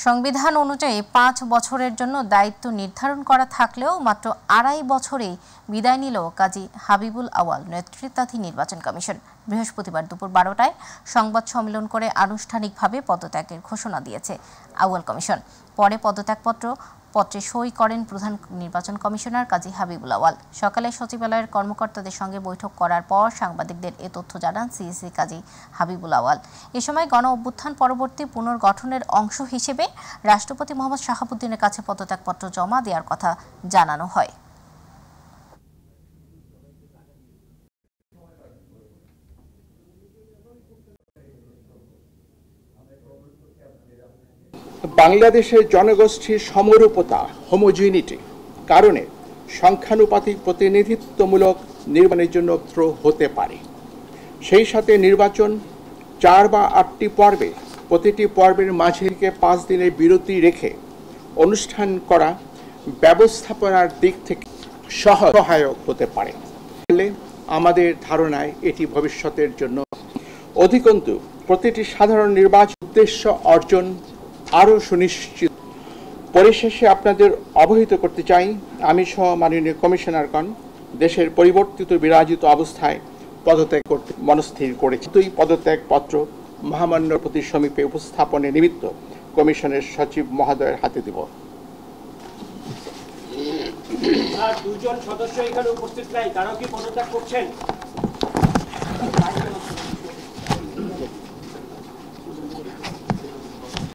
সংবিধান অনুযায়ী ৫ বছরের জন্য দায়িত্ব নির্ধারণ করা থাকলেও মাত্র ২.৫ বছরেই বিদায় নিল কাজী হাবিবুল আউয়াল নেতৃত্বাধীন নির্বাচন কমিশন। বৃহস্পতিবার দুপুর ১২টায় সংবাদ সম্মেলন করে আনুষ্ঠানিকভাবে পদত্যাগের ঘোষণা দিয়েছে আউয়াল কমিশন। পরে পদত্যাগপত্রে সই করেন প্রধান নির্বাচন কমিশনার কাজী হাবিবুল আউয়াল। সকালে সচিবালয়ের কর্মকর্তাদের সঙ্গে বৈঠক করার পর সাংবাদিকদের এ তথ্য জানান সিইসি কাজী হাবিবুল আউয়াল। এ সময় গণ অভ্যুত্থান পরবর্তী পুনর্গঠনের অংশ হিসেবে রাষ্ট্রপতি মোহাম্মদ শাহাবুদ্দিনের কাছে পদত্যাগপত্র জমা দেওয়ার কথা জানানো হয়। বাংলাদেশের জনগোষ্ঠীর সমরূপতা হোমোজিনিটি কারণে সংখ্যানুপাতিক প্রতিনিধিত্বমূলক নির্বাচনের জন্য হতে পারে। সেই সাথে নির্বাচন ৪ বা ৮টি পর্বে প্রতিটি পর্বের মাঝে ৫ দিনের বিরতি রেখে অনুষ্ঠান করা ব্যবস্থাপনার দিক থেকে সহায়ক হতে পারে। আমাদের ধারণায় এটি ভবিষ্যতের জন্য অধিকন্তু প্রতিটি সাধারণ নির্বাচন উদ্দেশ্য অর্জন আরও সুনিশ্চিত। পরিশেষে আপনাদের অবহিত করতে চাই, আমি সহ মাননীয় কমিশনারগণ দেশের পরিবর্তিত বিরাজিত অবস্থায় পদত্যাগ করতে মনস্থির করেছি। দুই পদত্যাগপত্র মহামান্য প্রতি সমীপে উপস্থাপনের নিমিত্ত কমিশনের সচিব মহোদয়ের হাতে দেব। দুজন সদস্য এখানে উপস্থিত নাই, তারাও কি পদত্যাগ করছেন?